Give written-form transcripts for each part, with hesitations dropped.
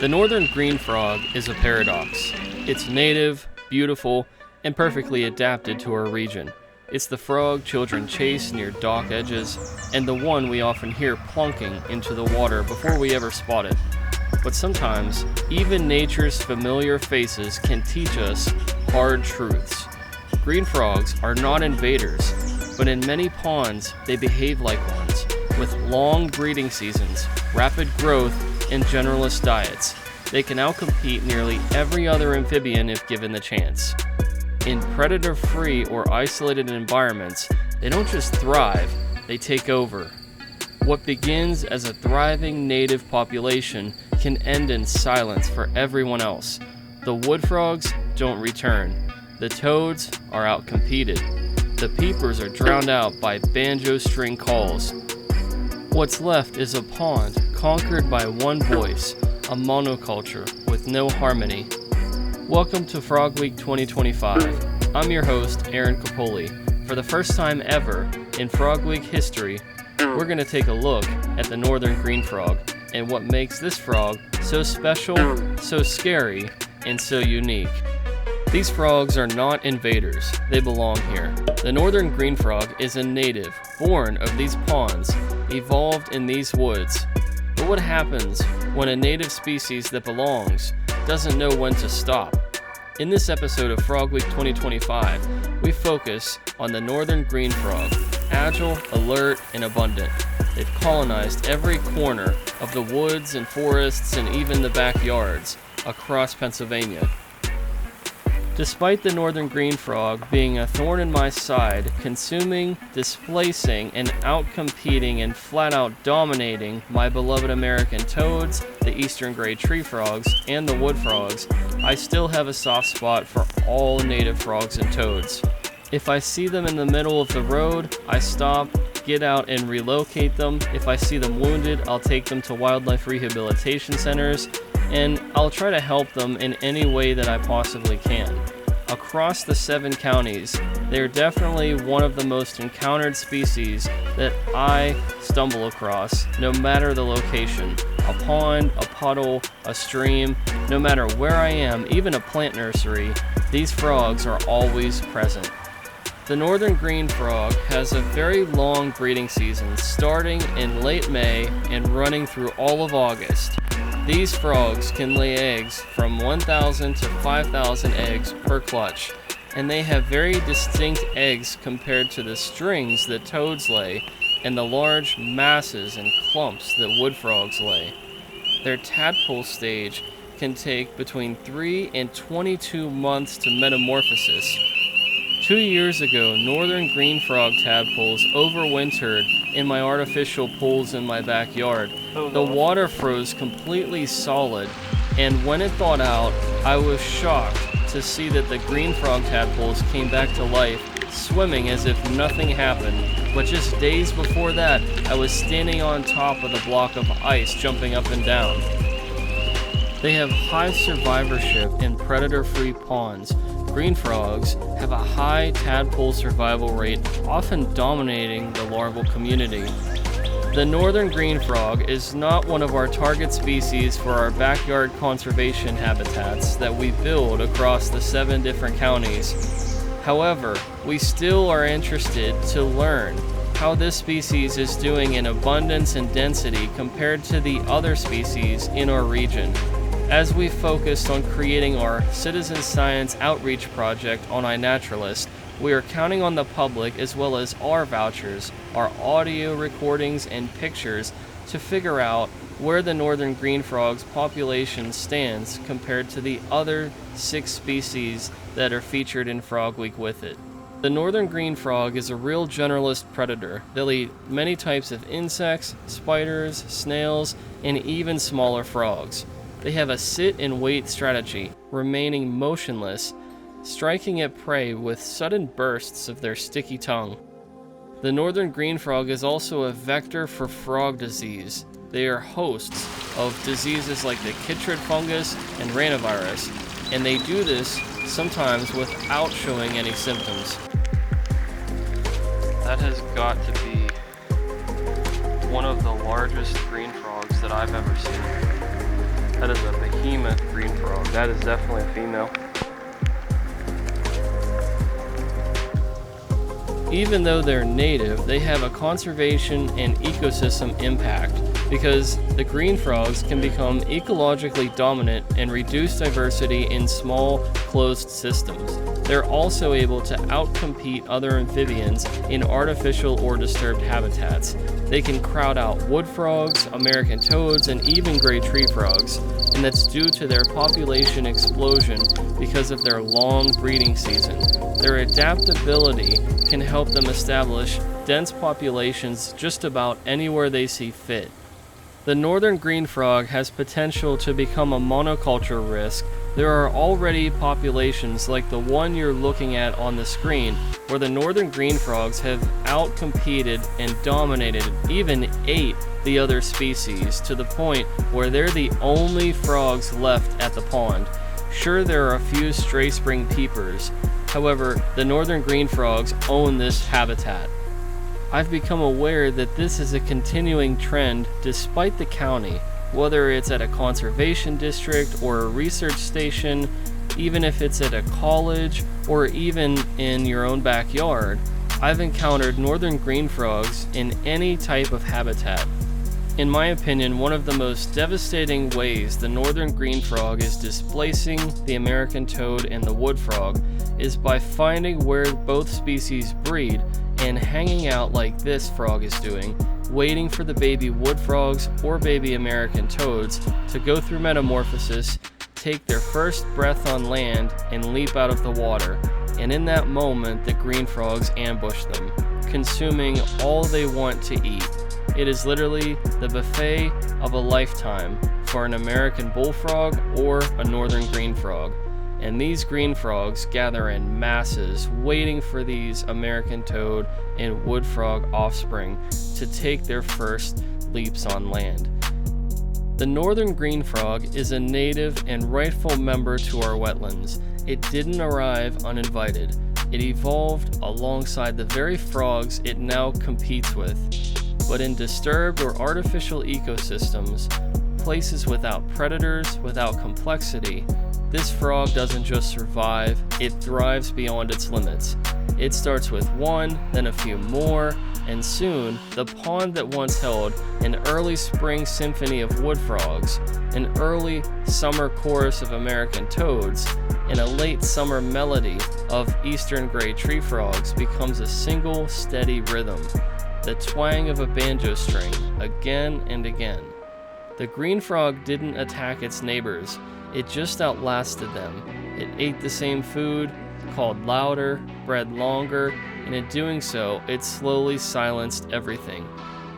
The northern green frog is a paradox. It's native, beautiful, and perfectly adapted to our region. It's the frog children chase near dock edges, and the one we often hear plunking into the water before we ever spot it. But sometimes, even nature's familiar faces can teach us hard truths. Green frogs are not invaders, but in many ponds they behave like ones, with long breeding seasons, rapid growth, and generalist diets. They can outcompete nearly every other amphibian if given the chance. In predator-free or isolated environments, they don't just thrive, they take over. What begins as a thriving native population can end in silence for everyone else. The wood frogs don't return. The toads are outcompeted. The peepers are drowned out by banjo string calls. What's left is a pond conquered by one voice, a monoculture with no harmony. Welcome to Frog Week 2025. I'm your host, AAron Capouellez. For the first time ever in Frog Week history, we're going to take a look at the northern green frog and what makes this frog so special, so scary, and so unique. These frogs are not invaders, they belong here. The northern green frog is a native, born of these ponds, evolved in these woods. But what happens when a native species that belongs doesn't know when to stop? In this episode of Frog Week 2025, we focus on the northern green frog, agile, alert, and abundant. They've colonized every corner of the woods and forests and even the backyards across Pennsylvania. Despite the northern green frog being a thorn in my side, consuming, displacing, and outcompeting and flat-out dominating my beloved American toads, the eastern gray tree frogs, and the wood frogs, I still have a soft spot for all native frogs and toads. If I see them in the middle of the road, I stop, get out, and relocate them. If I see them wounded, I'll take them to wildlife rehabilitation centers, and I'll try to help them in any way that I possibly can. Across the 7 counties, they're definitely one of the most encountered species that I stumble across, no matter the location. A pond, a puddle, a stream, no matter where I am, even a plant nursery, these frogs are always present. The northern green frog has a very long breeding season, starting in late May and running through all of August. These frogs can lay eggs from 1,000 to 5,000 eggs per clutch, and they have very distinct eggs compared to the strings that toads lay and the large masses and clumps that wood frogs lay. Their tadpole stage can take between 3 and 22 months to metamorphosis. 2 years ago, northern green frog tadpoles overwintered in my artificial pools in my backyard. The water froze completely solid, and when it thawed out, I was shocked to see that the green frog tadpoles came back to life, swimming as if nothing happened. But just days before that, I was standing on top of the block of ice, jumping up and down. They have high survivorship in predator-free ponds. Green frogs have a high tadpole survival rate, often dominating the larval community. The northern green frog is not one of our target species for our backyard conservation habitats that we build across the 7 different counties. However, we still are interested to learn how this species is doing in abundance and density compared to the other species in our region. As we focused on creating our citizen science outreach project on iNaturalist, we are counting on the public as well as our vouchers, our audio recordings and pictures to figure out where the northern green frog's population stands compared to the other 6 species that are featured in Frog Week with it. The northern green frog is a real generalist predator. They'll eat many types of insects, spiders, snails, and even smaller frogs. They have a sit and wait strategy, remaining motionless, striking at prey with sudden bursts of their sticky tongue. The northern green frog is also a vector for frog disease. They are hosts of diseases like the chytrid fungus and ranavirus, and they do this sometimes without showing any symptoms. That has got to be one of the largest green frogs that I've ever seen. That is a behemoth green frog. That is definitely a female. Even though they're native, they have a conservation and ecosystem impact because the green frogs can become ecologically dominant and reduce diversity in small, closed systems. They're also able to outcompete other amphibians in artificial or disturbed habitats. They can crowd out wood frogs, American toads, and even gray tree frogs, and that's due to their population explosion because of their long breeding season. Their adaptability can help them establish dense populations just about anywhere they see fit. The northern green frog has potential to become a monoculture risk. There are already populations like the one you're looking at on the screen where the northern green frogs have outcompeted and dominated, even ate the other species to the point where they're the only frogs left at the pond. Sure, there are a few stray spring peepers. However, the northern green frogs own this habitat. I've become aware that this is a continuing trend despite the county, whether it's at a conservation district or a research station, even if it's at a college or even in your own backyard. I've encountered northern green frogs in any type of habitat. In my opinion, one of the most devastating ways the northern green frog is displacing the American toad and the wood frog is by finding where both species breed and hanging out like this frog is doing, waiting for the baby wood frogs or baby American toads to go through metamorphosis, take their first breath on land, and leap out of the water. And in that moment, the green frogs ambush them, consuming all they want to eat. It is literally the buffet of a lifetime for an American bullfrog or a northern green frog. And these green frogs gather in masses, waiting for these American toad and wood frog offspring to take their first leaps on land. The northern green frog is a native and rightful member to our wetlands. It didn't arrive uninvited. It evolved alongside the very frogs it now competes with. But in disturbed or artificial ecosystems, places without predators, without complexity, this frog doesn't just survive, it thrives beyond its limits. It starts with one, then a few more, and soon, the pond that once held an early spring symphony of wood frogs, an early summer chorus of American toads, and a late summer melody of eastern gray tree frogs becomes a single steady rhythm, the twang of a banjo string, again and again. The green frog didn't attack its neighbors, it just outlasted them. It ate the same food, called louder, bred longer, and in doing so, it slowly silenced everything.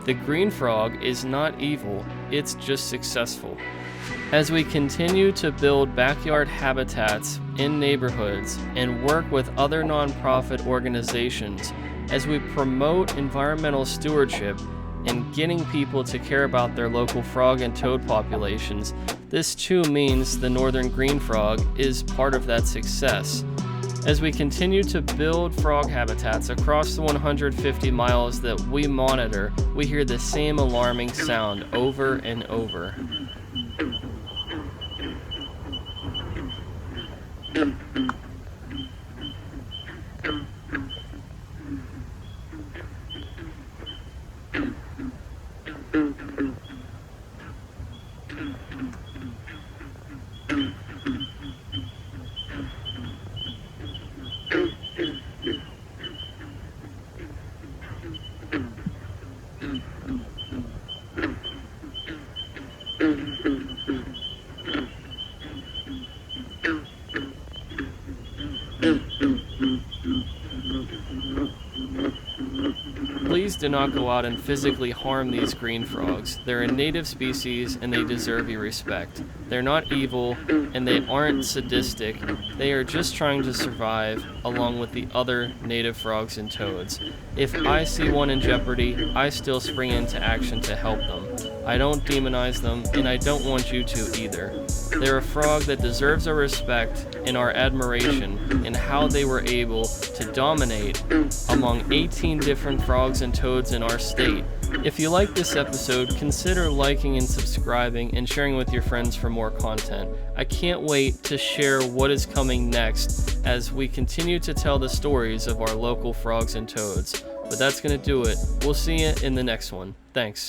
The green frog is not evil, it's just successful. As we continue to build backyard habitats in neighborhoods and work with other nonprofit organizations, as we promote environmental stewardship and getting people to care about their local frog and toad populations, this too means the northern green frog is part of that success. As we continue to build frog habitats across the 150 miles that we monitor, we hear the same alarming sound over and over. Please do not go out and physically harm these green frogs. They're a native species and they deserve your respect. They're not evil and they aren't sadistic. They are just trying to survive along with the other native frogs and toads. If I see one in jeopardy, I still spring into action to help them. I don't demonize them and I don't want you to either. They're a frog that deserves our respect and our admiration in how they were able to dominate among 18 different frogs and toads in our state If you like this episode, consider liking and subscribing and sharing with your friends for more content. I can't wait to share what is coming next as we continue to tell the stories of our local frogs and toads. But that's going to do it. We'll see you in the next one. Thanks.